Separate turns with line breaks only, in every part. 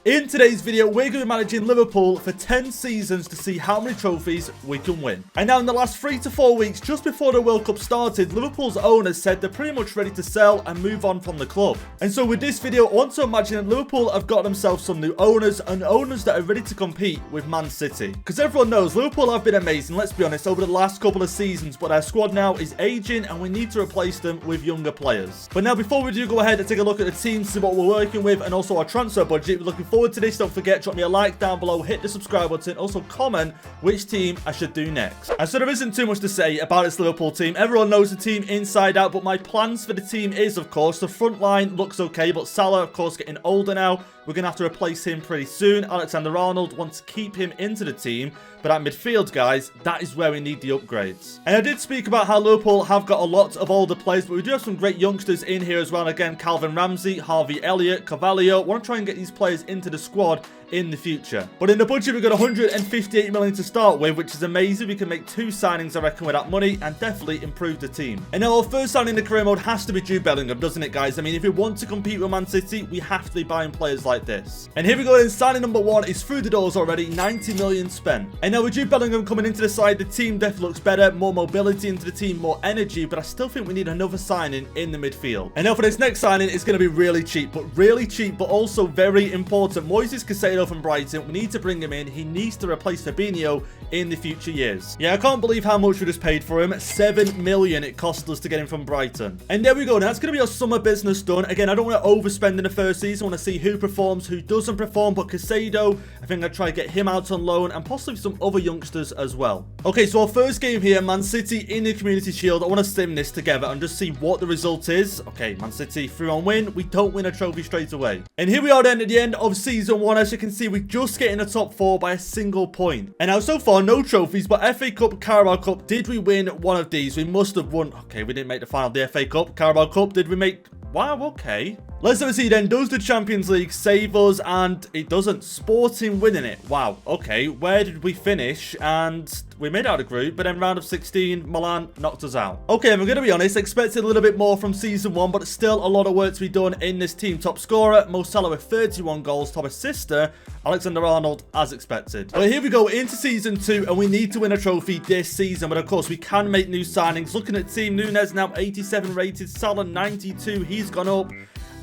In today's video, we're going to be managing Liverpool for 10 seasons to see how many trophies we can win. And now in the last 3 to 4 weeks, just before the World Cup started, Liverpool's owners said they're pretty much ready to sell and move on from the club. And so with this video, I want to imagine that Liverpool have got themselves some new owners and owners that are ready to compete with Man City. Because everyone knows Liverpool have been amazing, let's be honest, over the last couple of seasons, but their squad now is aging and we need to replace them with younger players. But now before we do go ahead and take a look at the team, see what we're working with and also our transfer budget, we're looking forward to this. Don't forget, drop me a like down below, hit the subscribe button, also comment which team I should do next. And so there isn't too much to say about this Liverpool team. Everyone knows the team inside out, but my plans for the team is, of course, the front line looks okay, but Salah, of course, getting older now. We're going to have to replace him pretty soon. Alexander-Arnold wants to keep him into the team. But at midfield, guys, that is where we need the upgrades. And I did speak about how Liverpool have got a lot of older players, but we do have some great youngsters in here as well. Again, Calvin Ramsey, Harvey Elliott, Carvalho. Want to try and get these players into the squad in the future. But in the budget, we've got 158 million to start with, which is amazing. We can make 2 signings, I reckon, with that money and definitely improve the team. And now our first signing in the career mode has to be Jude Bellingham, doesn't it, guys? I mean, if we want to compete with Man City, we have to be buying players like this. And here we go, then signing number 1 is through the doors already, 90 million spent. And now with Jude Bellingham coming into the side, the team definitely looks better, more mobility into the team, more energy, but I still think we need another signing in the midfield. And now for this next signing, it's going to be really cheap, but also very important. Moises Caicedo from Brighton, we need to bring him in. He needs to replace Fabinho in the future years. Yeah, I can't believe how much we just paid for him. 7 million it cost us to get him from Brighton. And there we go. Now that's going to be our summer business done. Again, I don't want to overspend in the first season. I want to see who performs, who doesn't perform, but Caicedo, I think I'd try to get him out on loan and possibly some other youngsters as well. Okay, so our first game here, Man City in the Community Shield. I want to sim this together and just see what the result is. Okay, Man City 3-1 win. We don't win a trophy straight away. And here we are then at the end of season 1. As you can see, we just get in the top 4 by a single point. And now so far, no trophies, but FA Cup, Carabao Cup, did we win one of these? We must have won. Okay, we didn't make the final of the FA Cup. Carabao Cup, did we make... Wow, okay. Let's have a see then. Does the Champions League save us? And it doesn't. Sporting winning it. Wow, okay. Where did we finish? And we made out of the group, but then round of 16, Milan knocked us out. Okay, I'm going to be honest, expected a little bit more from season 1, but still a lot of work to be done in this team. Top scorer, Mo Salah with 31 goals. Top assister, Alexander-Arnold, as expected. But here we go into season 2, and we need to win a trophy this season. But of course, we can make new signings. Looking at team, Nunez now 87 rated, Salah 92. He's gone up.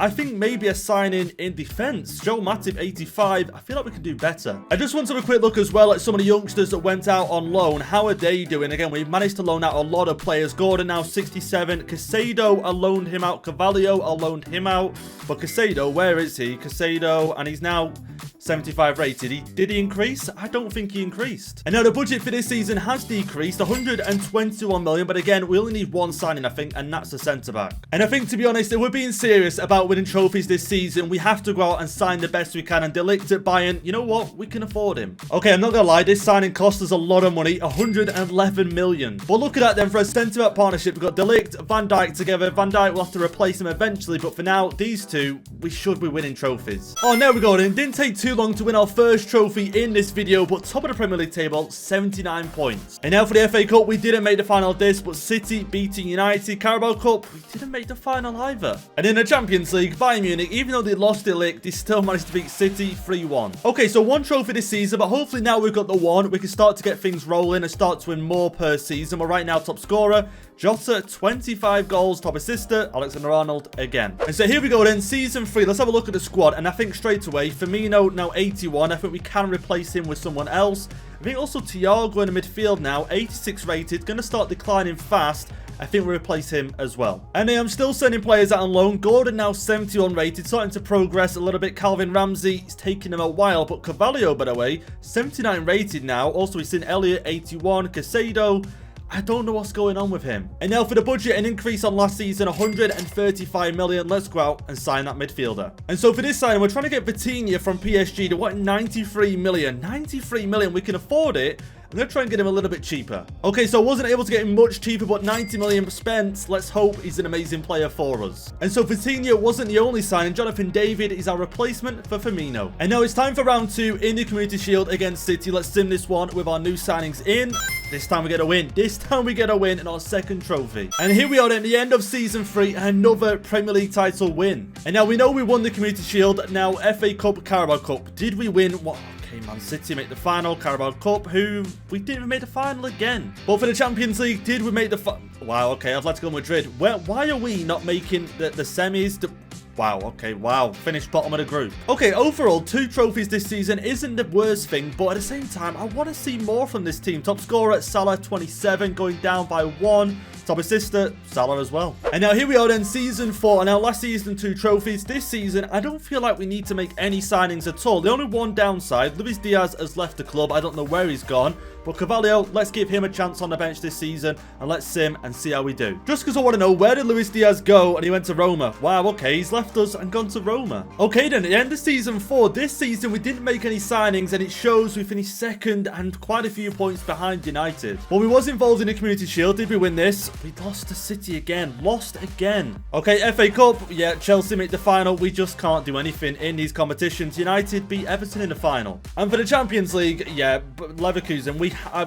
I think maybe a signing in defense. Joe Matip, 85. I feel like we can do better. I just want to have a quick look as well at some of the youngsters that went out on loan. How are they doing? Again, we've managed to loan out a lot of players. Gordon now 67. Caicedo, I loaned him out. Carvalho, I loaned him out. But Caicedo, where is he? Caicedo, and he's now 75 rated. Did he increase? I don't think he increased. And now the budget for this season has decreased, 121 million. But again, we only need 1 signing, I think, and that's the centre-back. And I think, to be honest, if we're being serious about winning trophies this season, we have to go out and sign the best we can. And De Ligt at Bayern, you know what? We can afford him. Okay, I'm not going to lie. This signing cost us a lot of money, 111 million. But look at that then. For a centre-back partnership, we've got De Ligt, Van Dijk together. Van Dijk will have to replace him eventually. But for now, these two, we should be winning trophies. Oh, there we go. And it didn't take too long to win our first trophy in this video, but top of the Premier League table, 79 points. And now for the FA Cup, we didn't make the final of this, but City beating United. Carabao Cup, we didn't make the final either. And in the Champions League, Bayern Munich, even though they lost the league, they still managed to beat City 3-1. Okay, so 1 trophy this season, but hopefully now we've got the 1, we can start to get things rolling and start to win more per season. We're right now top scorer, Jota, 25 goals, top assister, Alexander-Arnold again. And so here we go then, season 3. Let's have a look at the squad. And I think straight away, Firmino now 81. I think we can replace him with someone else. I think also Thiago in the midfield now, 86 rated, going to start declining fast. I think we'll replace him as well. And I'm still sending players out on loan. Gordon now 71 rated, starting to progress a little bit. Calvin Ramsey, it's taking him a while. But Carvalho, by the way, 79 rated now. Also, we've seen Elliott, 81. Caicedo, I don't know what's going on with him. And now for the budget, an increase on last season, 135 million. Let's go out and sign that midfielder. And so for this signing, we're trying to get Vitinha from PSG. They want 93 million. 93 million, we can afford it. I'm going to try and get him a little bit cheaper. Okay, so I wasn't able to get him much cheaper, but 90 million spent. Let's hope he's an amazing player for us. And so Vitinha wasn't the only signing. Jonathan David is our replacement for Firmino. And now it's time for round 2 in the Community Shield against City. Let's sim this one with our new signings in. This time we get a win. This time we get a win in our second trophy. And here we are at the end of Season 3, another Premier League title win. And now we know we won the Community Shield. Now FA Cup, Carabao Cup. Did we win? What? Okay, Man City make the final. Carabao Cup, who we didn't even make the final again. But for the Champions League, did we make the wow, okay, Atletico Madrid. Why are we not making the semis? Wow, okay, wow. Finished bottom of the group. Okay, overall, 2 trophies this season isn't the worst thing, but at the same time, I want to see more from this team. Top scorer, Salah, 27, going down by 1. Top assister, Salah as well. And now here we are then, Season 4. And now last season, 2 trophies. This season, I don't feel like we need to make any signings at all. The only one downside, Luis Diaz has left the club. I don't know where he's gone. But Carvalho, let's give him a chance on the bench this season and let's sim and see how we do. Just because I want to know, where did Luis Diaz go? And he went to Roma. Wow, okay, he's left us and gone to Roma. Okay then, at the end of Season 4, this season we didn't make any signings and it shows we finished second and quite a few points behind United. But we was involved in the Community Shield. Did we win this? We lost to City again. Lost again. Okay, FA Cup. Yeah, Chelsea make the final. We just can't do anything in these competitions. United beat Everton in the final. And for the Champions League, yeah, Leverkusen,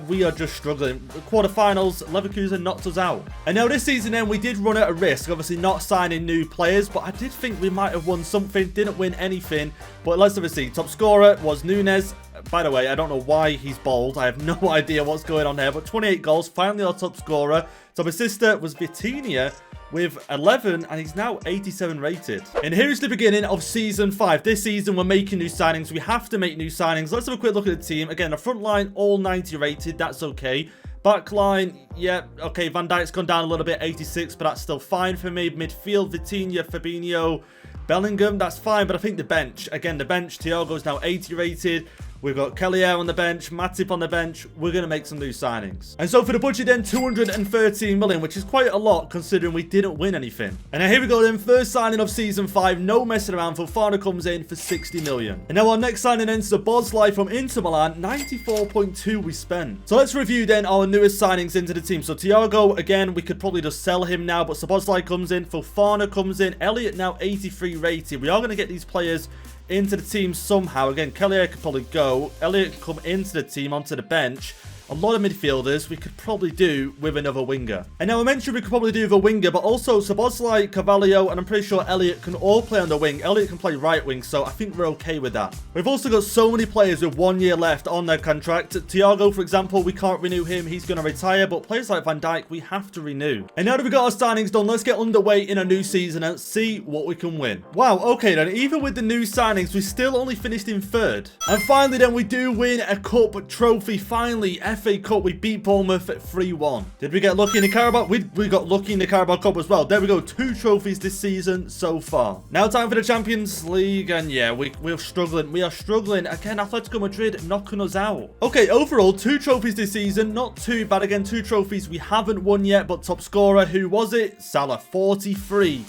we are just struggling. Quarterfinals, Leverkusen knocked us out. And now this season then, we did run at a risk, obviously not signing new players, but I did think we might have won something. Didn't win anything, but let's have a see. Top scorer was Nunes. By the way, I don't know why he's bold. I have no idea what's going on there, but 28 goals, finally our top scorer. Top assister was Vitinha with 11, and he's now 87 rated. And here's the beginning of Season 5. This season, we're making new signings. We have to make new signings. Let's have a quick look at the team. Again, the front line, all 90 rated. That's okay. Back line, yeah, okay, Van Dijk's gone down a little bit, 86, but that's still fine for me. Midfield, Vitinha, Fabinho, Bellingham, that's fine, but I think the bench, again, the bench, Thiago's now 80 rated. We've got Kelleher on the bench, Matip on the bench. We're going to make some new signings. And so for the budget then, 213 million, which is quite a lot considering we didn't win anything. And now here we go then, first signing of Season 5, no messing around. Fofana comes in for 60 million. And now our next signing then is Szoboszlai from Inter Milan, 94.2 we spent. So let's review then our newest signings into the team. So Thiago, again, we could probably just sell him now, but Szoboszlai comes in, Fofana comes in, Elliott now 83 rated. We are going to get these players into the team somehow. Again, Kelleher could probably go. Elliott could come into the team, onto the bench. A lot of midfielders we could probably do with another winger. And now I mentioned we could probably do with a winger, but also Szoboszlai, Carvalho, and I'm pretty sure Elliott can all play on the wing. Elliott can play right wing, so I think we're okay with that. We've also got so many players with 1 year left on their contract. Thiago, for example, we can't renew him. He's going to retire, but players like Van Dijk, we have to renew. And now that we've got our signings done, let's get underway in a new season and see what we can win. Wow, okay then, even with the new signings, we still only finished in 3rd. And finally then, we do win a cup trophy. Finally, FA Cup, we beat Bournemouth at 3-1. Did we get lucky in the Carabao? We got lucky in the Carabao Cup as well. There we go, 2 trophies this season so far. Now time for the Champions League, and yeah, we're struggling. We are struggling. Again, Atletico Madrid knocking us out. Okay, overall, 2 trophies this season. Not too bad. Again, 2 trophies we haven't won yet, but top scorer, who was it? Salah, 43.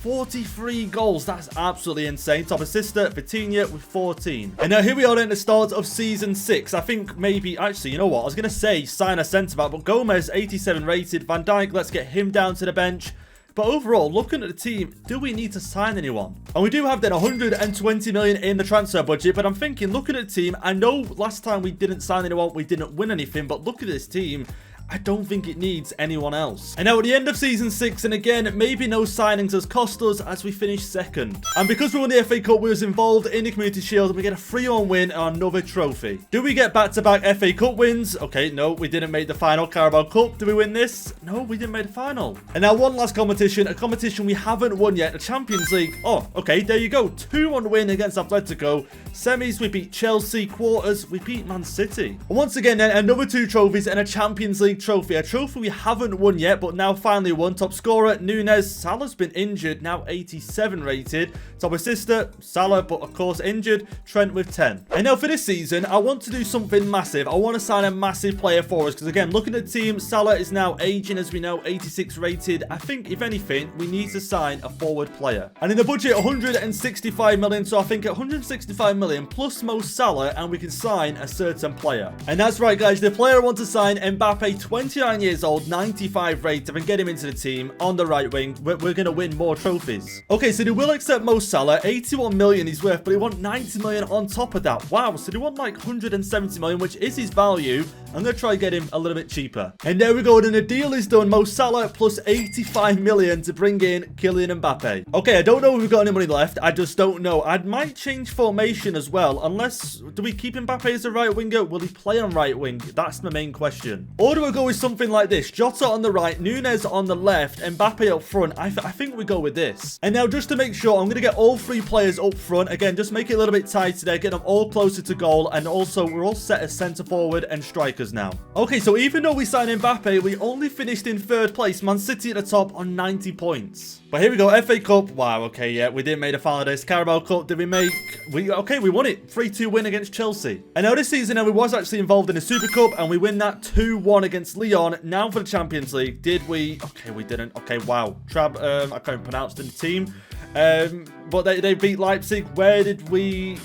43 goals. That's absolutely insane. Top assister, Vitinha with 14. And now here we are at the start of Season 6. I think maybe, actually, you know what? I was going to say sign a centre-back, but Gomez, 87 rated. Van Dijk, let's get him down to the bench. But overall, looking at the team, do we need to sign anyone? And we do have then 120 million in the transfer budget, but I'm thinking, looking at the team, I know last time we didn't sign anyone, we didn't win anything, but look at this team. I don't think it needs anyone else. And now at the end of Season 6, and again, maybe no signings has cost us as we finish 2nd. And because we won the FA Cup, we was involved in the Community Shield, and we get a 3-1 win and another trophy. Do we get back-to-back FA Cup wins? Okay, no, we didn't make the final. Carabao Cup, do we win this? No, we didn't make the final. And now one last competition, a competition we haven't won yet, the Champions League. Oh, okay, there you go. 2-1 win against Atletico. Semis, we beat Chelsea. Quarters, we beat Man City. And once again, then, another 2 trophies and a Champions League trophy. A trophy we haven't won yet, but now finally won. Top scorer, Nunez. Salah's been injured, now 87 rated. Top assister, Salah, but of course injured. Trent with 10. And now for this season, I want to do something massive. I want to sign a massive player for us, because again, looking at the team, Salah is now aging, as we know, 86 rated. I think, if anything, we need to sign a forward player. And in the budget, 165 million, so I think 165 million plus Mo Salah, and we can sign a certain player. And that's right, guys, the player I want to sign, Mbappe, 29 years old, 95 rated, and get him into the team on the right wing. We're going to win more trophies. Okay, so they will accept Mo Salah, 81 million he's worth, but they want 90 million on top of that. Wow, so they want like 170 million, which is his value. I'm going to try and get him a little bit cheaper. And there we go, and the deal is done. Mo Salah plus 85 million to bring in Kylian Mbappe. Okay, I don't know if we've got any money left. I just don't know. I might change formation as well, unless, do we keep Mbappe as a right winger? Will he play on right wing? That's my main question. Or do we go with something like this? Jota on the right, Nunez on the left, Mbappe up front. I think we go with this. And now, just to make sure, I'm going to get all three players up front. Again, just make it a little bit tighter there, get them all closer to goal, and also we're all set as centre forward and strikers now. Okay, so even though we signed Mbappe, we only finished in third place. Man City at the top on 90 points. But here we go, FA Cup. Wow, okay, yeah, we didn't make the final this. Carabao Cup, did we make... Okay, we won it. 3-2 win against Chelsea. And now this season, we was actually involved in the Super Cup, and we win that 2-1 against Lyon. Now for the Champions League, did we... Okay, we didn't. Okay, wow. I can't pronounce the team. But they beat Leipzig. Where did we...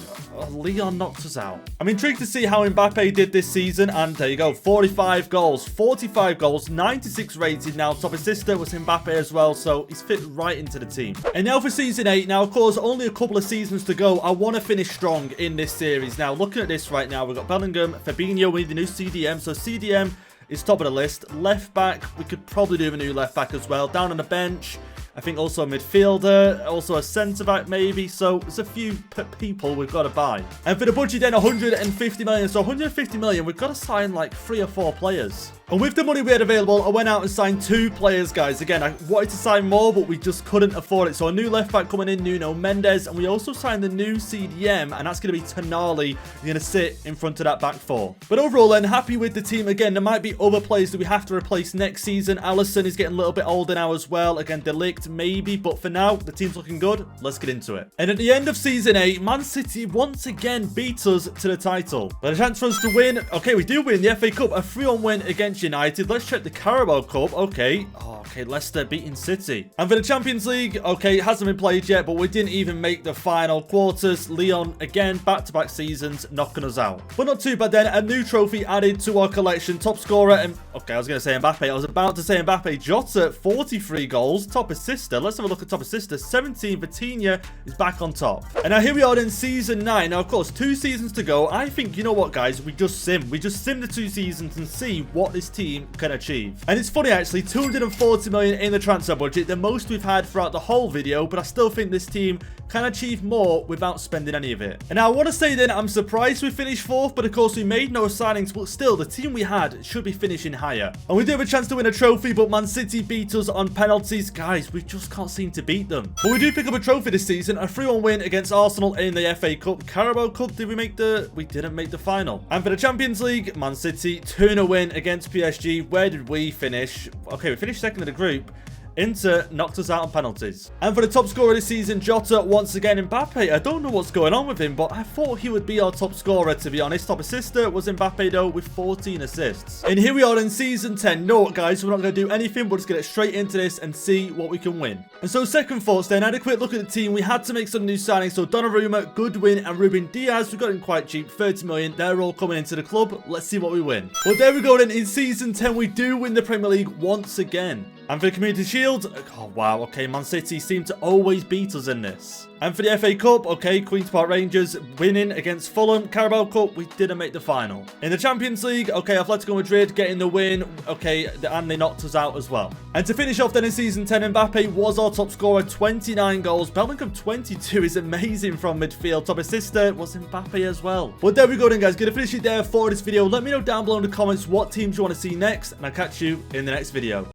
Lyon knocked us out. I'm intrigued to see how Mbappe did this season, and there you go, 45 goals, 45 goals, 96 rated. Now top assister was Mbappe as well, so he's fit right into the team. And now for season 8. Now of course only a couple of seasons to go. I want to finish strong in this series. Now looking at this right now, we've got Bellingham, Fabinho, we need the new CDM, so CDM is top of the list. Left back, we could probably do a new left back as well. Down on the bench, I think also a midfielder, also a centre-back maybe. So there's a few people we've got to buy. And for the budget then, 150 million. So 150 million, we've got to sign like 3 or 4 players. And with the money we had available, I went out and signed 2 players, guys. Again, I wanted to sign more, but we just couldn't afford it. So a new left back coming in, Nuno Mendes. And we also signed the new CDM, and that's going to be Tonali. He's going to sit in front of that back 4. But overall then, happy with the team. Again, there might be other players that we have to replace next season. Alisson is getting a little bit older now as well. Again, De Ligt maybe, but for now, the team's looking good. Let's get into it. And at the end of season 8, Man City once again beat us to the title. But a chance for us to win. Okay, we do win the FA Cup, a 3-1 win against United. Let's check the Carabao Cup. Okay. Oh, okay, Leicester beating City. And for the Champions League, okay, it hasn't been played yet, but we didn't even make the final quarters. Lyon, again, back-to-back seasons, knocking us out. But not too bad then. A new trophy added to our collection. Top scorer, and okay, I was going to say Mbappe. I was about to say Mbappe. Jota, 43 goals. Top assister. Let's have a look at top assister. 17. Vitinha is back on top. And now here we are in season 9. Now, of course, 2 seasons to go. I think, you know what, guys? We just sim. We just sim the 2 seasons and see what this team can achieve. And it's funny, actually, 240 million in the transfer budget, the most we've had throughout the whole video, but I still think this team can achieve more without spending any of it. And now I want to say then, I'm surprised we finished 4th, but of course we made no signings, but still, the team we had should be finishing higher. And we do have a chance to win a trophy, but Man City beat us on penalties. Guys, we just can't seem to beat them. But we do pick up a trophy this season, a 3-1 win against Arsenal in the FA Cup. Carabao Cup, did we make the... We didn't make the final. And for the Champions League, Man City, 2-0 win against PSG. Where did we finish? Okay, we finished 2nd in the group. Inter knocked us out on penalties. And for the top scorer this season, Jota, once again, Mbappe. I don't know what's going on with him, but I thought he would be our top scorer, to be honest. Top assister was Mbappe, though, with 14 assists. And here we are in season 10. No, guys, we're not going to do anything. We're just going to get straight into this and see what we can win. And so, second thoughts then. I had a quick look at the team. We had to make some new signings. So, Donnarumma, Goodwin, and Ruben Diaz. We got him quite cheap, 30 million. They're all coming into the club. Let's see what we win. Well, there we go then. In season 10, we do win the Premier League once again. And for the Community Shield, oh wow, okay, Man City seem to always beat us in this. And for the FA Cup, okay, Queen's Park Rangers winning against Fulham. Carabao Cup, we didn't make the final. In the Champions League, okay, Atletico Madrid getting the win, okay, and they knocked us out as well. And to finish off then in Season 10, Mbappe was our top scorer, 29 goals. Bellingham 22 is amazing from midfield. Top assister was Mbappe as well. But there we go then, guys. Gonna finish it there for this video. Let me know down below in the comments what teams you want to see next, and I'll catch you in the next video.